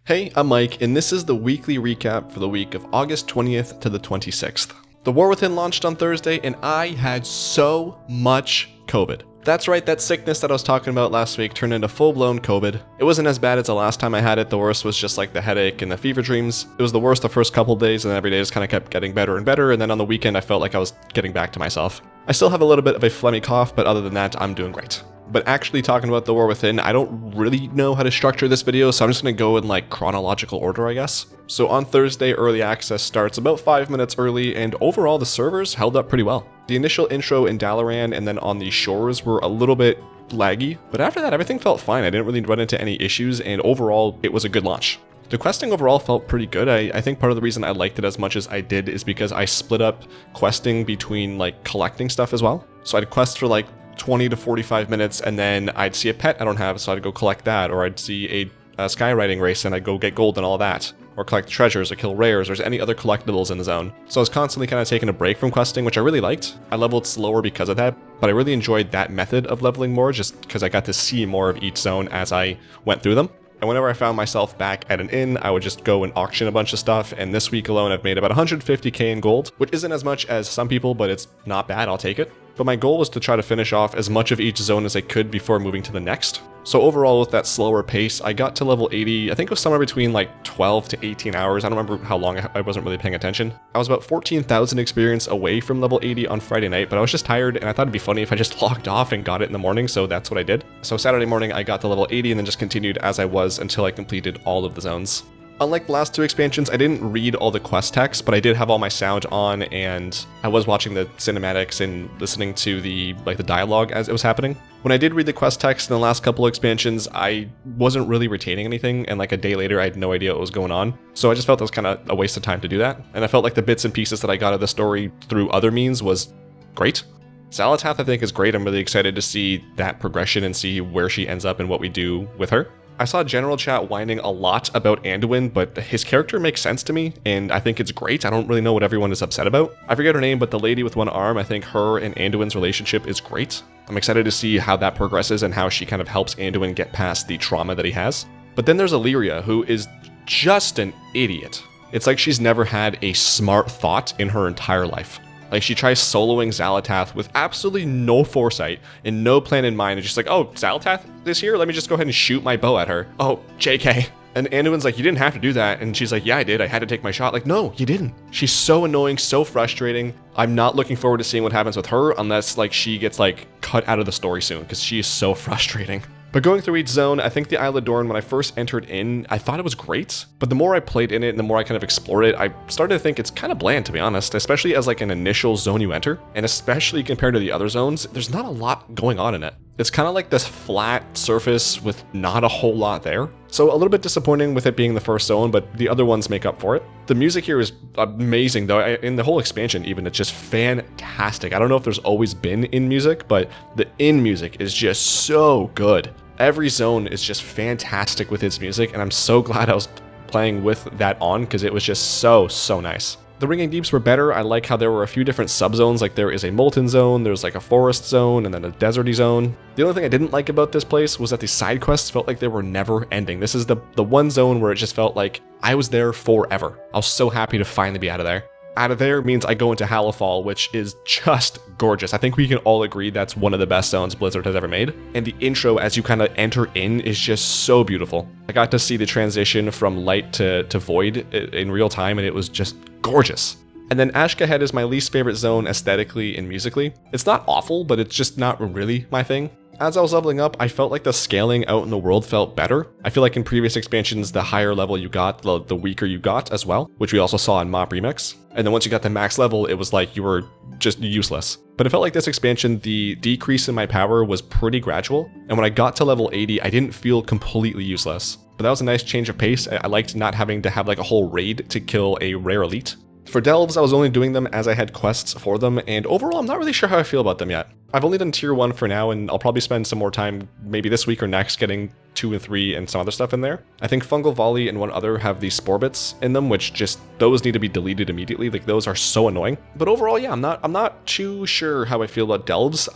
Hey, I'm Mike, and this is the weekly recap for the week of August 20th to the 26th. The War Within launched on Thursday, and I had so much COVID. That's right, that sickness that I was talking about last week turned into full-blown COVID. It wasn't as bad as the last time I had it. The worst was just like the headache and the fever dreams. It was the worst the first couple of days, and then every day just kind of kept getting better and better, and then on the weekend I felt like I was getting back to myself. I still have a little bit of a phlegmy cough, but other than that, I'm doing great. But actually talking about The War Within, I don't really know how to structure this video, so I'm just going to go in like chronological order, I guess. So on Thursday, early access starts about 5 minutes early, and overall the servers held up pretty well. The initial intro in Dalaran and then on the shores were a little bit laggy, but after that everything felt fine. I didn't really run into any issues, and overall it was a good launch. The questing overall felt pretty good. I think part of the reason I liked it as much as I did is because I split up questing between like collecting stuff as well. So I'd quest for like 20 to 45 minutes, and then I'd see a pet I don't have, so I'd go collect that, or I'd see a skywriting race and I'd go get gold and all that, or collect treasures or kill rares, or any other collectibles in the zone. So I was constantly kind of taking a break from questing, which I really liked. I leveled slower because of that, but I really enjoyed that method of leveling more just because I got to see more of each zone as I went through them. And whenever I found myself back at an inn, I would just go and auction a bunch of stuff, and this week alone I've made about 150k in gold, which isn't as much as some people, but it's not bad, I'll take it. But my goal was to try to finish off as much of each zone as I could before moving to the next. So overall, with that slower pace, I got to level 80, I think it was somewhere between like 12 to 18 hours. I don't remember how long, I wasn't really paying attention. I was about 14,000 experience away from level 80 on Friday night, but I was just tired, and I thought it'd be funny if I just logged off and got it in the morning, so that's what I did. So Saturday morning, I got to level 80 and then just continued as I was until I completed all of the zones. Unlike the last two expansions, I didn't read all the quest text, but I did have all my sound on, and I was watching the cinematics and listening to the dialogue as it was happening. When I did read the quest text in the last couple of expansions, I wasn't really retaining anything, and like a day later, I had no idea what was going on. So I just felt it was kind of a waste of time to do that, and I felt like the bits and pieces that I got of the story through other means was great. Xal'atath I think is great. I'm really excited to see that progression and see where she ends up and what we do with her. I saw general chat whining a lot about Anduin, but his character makes sense to me, and I think it's great. I don't really know what everyone is upset about. I forget her name, but the lady with one arm, I think her and Anduin's relationship is great. I'm excited to see how that progresses and how she kind of helps Anduin get past the trauma that he has. But then there's Illyria, who is just an idiot. It's like she's never had a smart thought in her entire life. Like, she tries soloing Xal'atath with absolutely no foresight and no plan in mind, and just like, oh, Xal'atath is here? Let me just go ahead and shoot my bow at her. Oh, JK. And Anduin's like, you didn't have to do that. And she's like, yeah, I did. I had to take my shot. Like, no, you didn't. She's so annoying, so frustrating. I'm not looking forward to seeing what happens with her unless, like, she gets, like, cut out of the story soon, because she is so frustrating. But going through each zone, I think the Isle of Dorn, when I first entered in, I thought it was great, but the more I played in it and the more I kind of explored it, I started to think it's kind of bland, to be honest, especially as like an initial zone you enter, and especially compared to the other zones, there's not a lot going on in it. It's kind of like this flat surface with not a whole lot there. So a little bit disappointing with it being the first zone, but the other ones make up for it. The music here is amazing though. In the whole expansion even, it's just fantastic. I don't know if there's always been in music, but the in music is just so good. Every zone is just fantastic with its music, and I'm so glad I was playing with that on because it was just so nice. The Ringing Deeps were better. I like how there were a few different subzones, like there is a molten zone, there's like a forest zone, and then a deserty zone. The only thing I didn't like about this place was that the side quests felt like they were never ending. This is the one zone where it just felt like I was there forever. I was so happy to finally be out of there. Out of there means I go into Halifal, which is just gorgeous. I think we can all agree that's one of the best zones Blizzard has ever made. And the intro as you kind of enter in is just so beautiful. I got to see the transition from light to void in real time, and it was just gorgeous. And then Ashkahed is my least favorite zone aesthetically and musically. It's not awful, but it's just not really my thing. As I was leveling up, I felt like the scaling out in the world felt better. I feel like in previous expansions, the higher level you got, the weaker you got as well, which we also saw in Mop Remix. And then once you got to max level, it was like you were just useless. But it felt like this expansion, the decrease in my power was pretty gradual. And when I got to level 80, I didn't feel completely useless. But that was a nice change of pace. I liked not having to have like a whole raid to kill a rare elite. For delves, I was only doing them as I had quests for them, and overall I'm not really sure how I feel about them yet. I've only done tier 1 for now, and I'll probably spend some more time maybe this week or next getting 2 and 3 and some other stuff in there. I think Fungal Volley and one other have these spore bits in them, which just, those need to be deleted immediately. Like, those are so annoying. But overall, yeah, I'm not too sure how I feel about delves.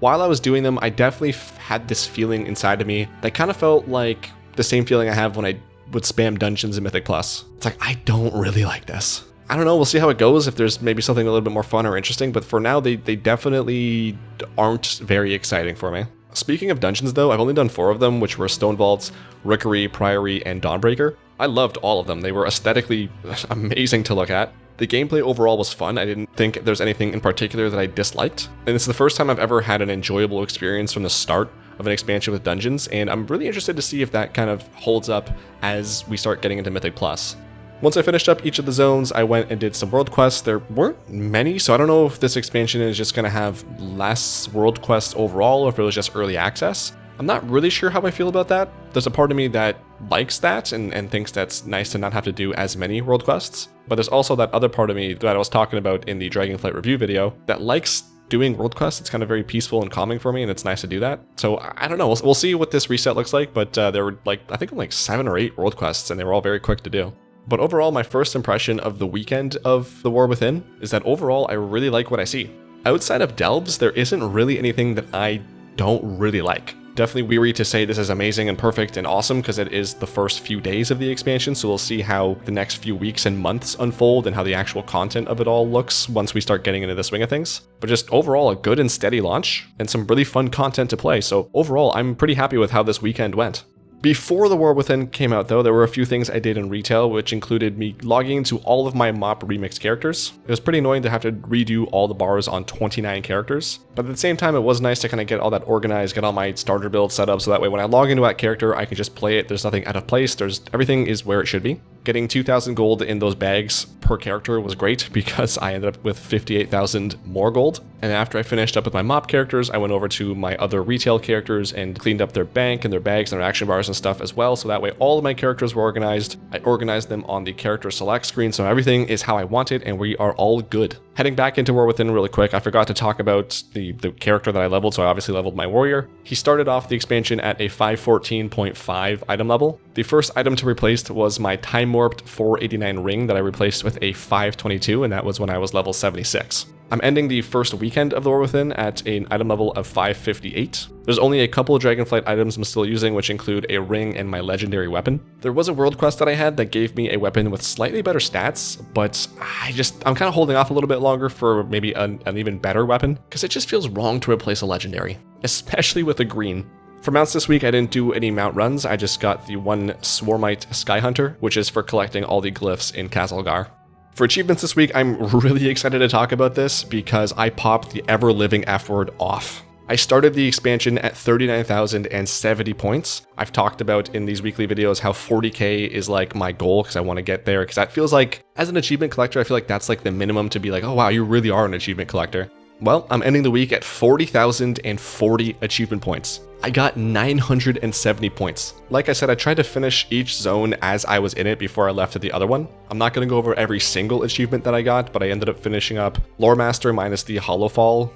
While I was doing them, I definitely had this feeling inside of me that kind of felt like the same feeling I have when I would spam dungeons in Mythic Plus. It's like, I don't really like this. I don't know, we'll see how it goes, if there's maybe something a little bit more fun or interesting, but for now, they definitely aren't very exciting for me. Speaking of dungeons though, I've only done 4 of them, which were Stone Vaults, Rookery, Priory, and Dawnbreaker. I loved all of them. They were aesthetically amazing to look at. The gameplay overall was fun. I didn't think there's anything in particular that I disliked. And it's the first time I've ever had an enjoyable experience from the start of an expansion with dungeons, and I'm really interested to see if that kind of holds up as we start getting into Mythic Plus. Once I finished up each of the zones, I went and did some world quests. There weren't many, so I don't know if this expansion is just going to have less world quests overall, or if it was just early access. I'm not really sure how I feel about that. There's a part of me that likes that and thinks that's nice to not have to do as many world quests. But there's also that other part of me that I was talking about in the Dragonflight review video that likes doing world quests. It's kind of very peaceful and calming for me, and it's nice to do that. So I don't know. We'll see what this reset looks like, but there were I think 7 or 8 world quests, and they were all very quick to do. But overall, my first impression of the weekend of The War Within is that overall, I really like what I see. Outside of Delves, there isn't really anything that I don't really like. Definitely weary to say this is amazing and perfect and awesome because it is the first few days of the expansion, so we'll see how the next few weeks and months unfold and how the actual content of it all looks once we start getting into the swing of things. But just overall, a good and steady launch and some really fun content to play, so overall, I'm pretty happy with how this weekend went. Before The War Within came out though, there were a few things I did in retail, which included me logging into all of my MoP remix characters. It was pretty annoying to have to redo all the bars on 29 characters, but at the same time it was nice to kind of get all that organized, get all my starter build set up, so that way when I log into that character I can just play it, there's nothing out of place, everything is where it should be. Getting 2,000 gold in those bags per character was great because I ended up with 58,000 more gold. And after I finished up with my MoP characters, I went over to my other retail characters and cleaned up their bank and their bags and their action bars and stuff as well. So that way all of my characters were organized. I organized them on the character select screen, so everything is how I want it and we are all good. Heading back into War Within really quick, I forgot to talk about the character that I leveled, so I obviously leveled my warrior. He started off the expansion at a 514.5 item level. The first item to replace was my Time Warped 489 ring that I replaced with a 522, and that was when I was level 76. I'm ending the first weekend of The War Within at an item level of 558. There's only a couple of Dragonflight items I'm still using, which include a ring and my legendary weapon. There was a world quest that I had that gave me a weapon with slightly better stats, but I'm kind of holding off a little bit longer for maybe an even better weapon, because it just feels wrong to replace a legendary, especially with a green. For mounts this week, I didn't do any mount runs, I just got the one Swarmite Skyhunter, which is for collecting all the glyphs in Kazalgar. For achievements this week, I'm really excited to talk about this because I popped the ever-living F-word off. I started the expansion at 39,070 points. I've talked about in these weekly videos how 40k is like my goal because I want to get there, because that feels like, as an achievement collector, I feel like that's like the minimum to be like, oh wow, you really are an achievement collector. Well, I'm ending the week at 40,040 achievement points. I got 970 points. Like I said, I tried to finish each zone as I was in it before I left to the other one. I'm not going to go over every single achievement that I got, but I ended up finishing up Lore Master minus the Hollowfall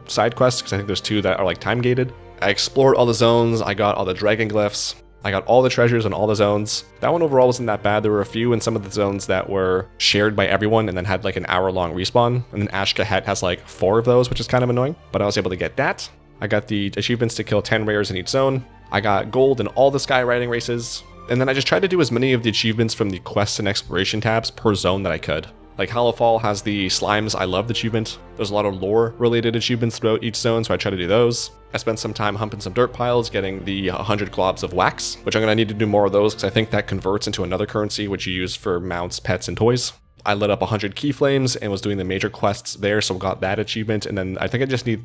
side quests, because I think there's 2 that are like time gated. I explored all the zones, I got all the dragon glyphs, I got all the treasures in all the zones. That one overall wasn't that bad. There were a few in some of the zones that were shared by everyone and then had like an hour-long respawn, and then Ashkahet has like 4 of those, which is kind of annoying, but I was able to get that. I got the achievements to kill 10 rares in each zone. I got gold in all the skywriting races, and then I just tried to do as many of the achievements from the quests and exploration tabs per zone that I could. Like Hollowfall has the Slimes I Loved achievement. There's a lot of lore-related achievements throughout each zone, so I try to do those. I spent some time humping some dirt piles, getting the 100 globs of wax, which I'm going to need to do more of those because I think that converts into another currency which you use for mounts, pets, and toys. I lit up 100 keyflames and was doing the major quests there, so got that achievement, and then I think I just need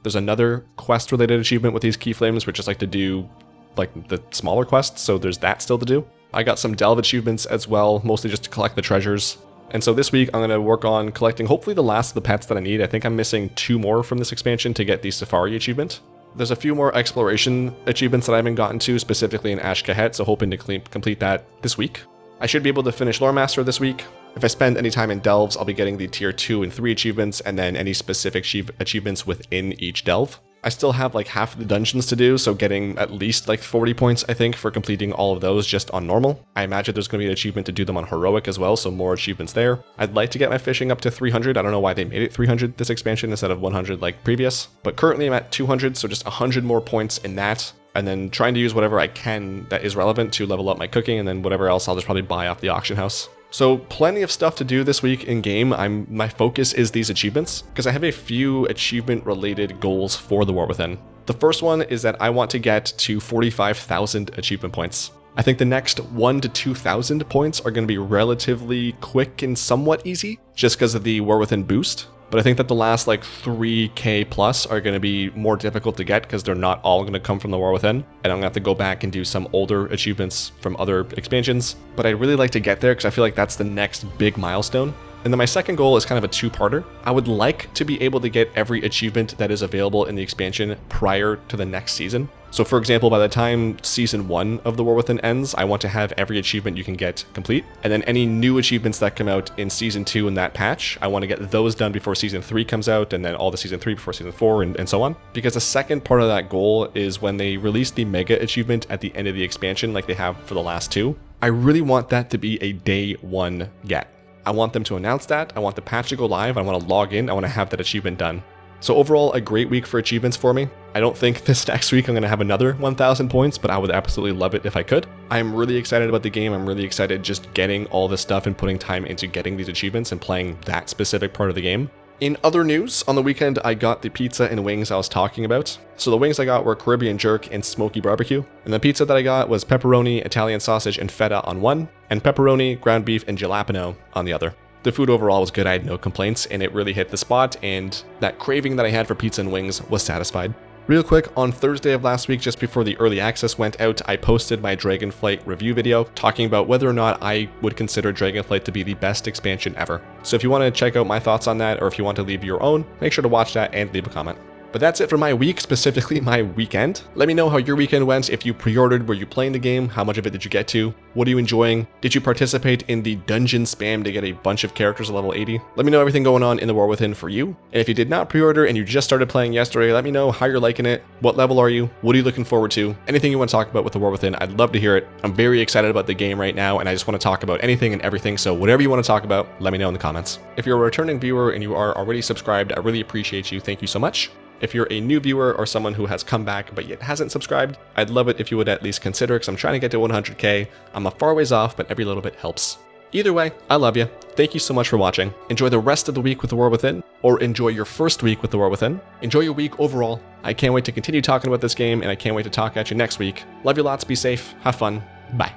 there's another quest-related achievement with these keyflames, which is like to do like the smaller quests, so there's that still to do. I got some delve achievements as well, mostly just to collect the treasures. And so this week I'm going to work on collecting hopefully the last of the pets that I need. I think I'm missing 2 more from this expansion to get the Safari achievement. There's a few more exploration achievements that I haven't gotten to, specifically in Ashkahet, so hoping to complete that this week. I should be able to finish Lore Master this week. If I spend any time in delves, I'll be getting the tier 2 and 3 achievements, and then any specific achievements within each delve. I still have like half of the dungeons to do, so getting at least like 40 points, I think, for completing all of those just on normal. I imagine there's going to be an achievement to do them on heroic as well, so more achievements there. I'd like to get my fishing up to 300. I don't know why they made it 300 this expansion instead of 100 like previous, but currently I'm at 200, so just 100 more points in that. and then trying to use whatever I can that is relevant to level up my cooking, and then whatever else I'll just probably buy off the auction house. So plenty of stuff to do this week in game. My focus is these achievements, because I have a few achievement related goals for the War Within. The first one is that I want to get to 45,000 achievement points. I think the next 1,000 to 2,000 points are going to be relatively quick and somewhat easy, just because of the War Within boost. But I think that the last like 3k plus are going to be more difficult to get because they're not all going to come from the War Within. And I'm going to have to go back and do some older achievements from other expansions. But I'd really like to get there because I feel like that's the next big milestone. And then my second goal is kind of a two-parter. I would like to be able to get every achievement that is available in the expansion prior to the next season. So for example, by the time Season 1 of the War Within ends, I want to have every achievement you can get complete. And then any new achievements that come out in Season 2 in that patch, I want to get those done before Season 3 comes out, and then all the Season 3 before Season 4, and so on. Because the second part of that goal is when they release the Mega achievement at the end of the expansion like they have for the last two, I really want that to be a day one get. I want them to announce that, I want the patch to go live, I want to log in, I want to have that achievement done. So overall, a great week for achievements for me. I don't think this next week I'm going to have another 1,000 points, but I would absolutely love it if I could. I'm really excited about the game. I'm really excited just getting all this stuff and putting time into getting these achievements and playing that specific part of the game. In other news, on the weekend I got the pizza and wings I was talking about. So the wings I got were Caribbean jerk and smoky barbecue. And the pizza that I got was pepperoni, Italian sausage, and feta on one, and pepperoni, ground beef, and jalapeno on the other. The food overall was good, I had no complaints, and it really hit the spot, and that craving that I had for pizza and wings was satisfied. Real quick, on Thursday of last week, just before the early access went out, I posted my Dragonflight review video talking about whether or not I would consider Dragonflight to be the best expansion ever. So if you want to check out my thoughts on that, or if you want to leave your own, make sure to watch that and leave a comment. But that's it for my week, specifically my weekend. Let me know how your weekend went. If you pre-ordered, were you playing the game? How much of it did you get to? What are you enjoying? Did you participate in the dungeon spam to get a bunch of characters at level 80? Let me know everything going on in the War Within for you. And if you did not pre-order and you just started playing yesterday, let me know how you're liking it. What level are you? What are you looking forward to? Anything you want to talk about with the War Within, I'd love to hear it. I'm very excited about the game right now, and I just want to talk about anything and everything, so whatever you want to talk about, let me know in the comments. If you're a returning viewer and you are already subscribed, I really appreciate you. Thank you so much. If you're a new viewer or someone who has come back but yet hasn't subscribed, I'd love it if you would at least consider, because I'm trying to get to 100k. I'm a far ways off, but every little bit helps. Either way, I love you. Thank you so much for watching. Enjoy the rest of the week with the War Within, or enjoy your first week with the War Within. Enjoy your week overall. I can't wait to continue talking about this game, and I can't wait to talk at you next week. Love you lots, be safe, have fun, bye.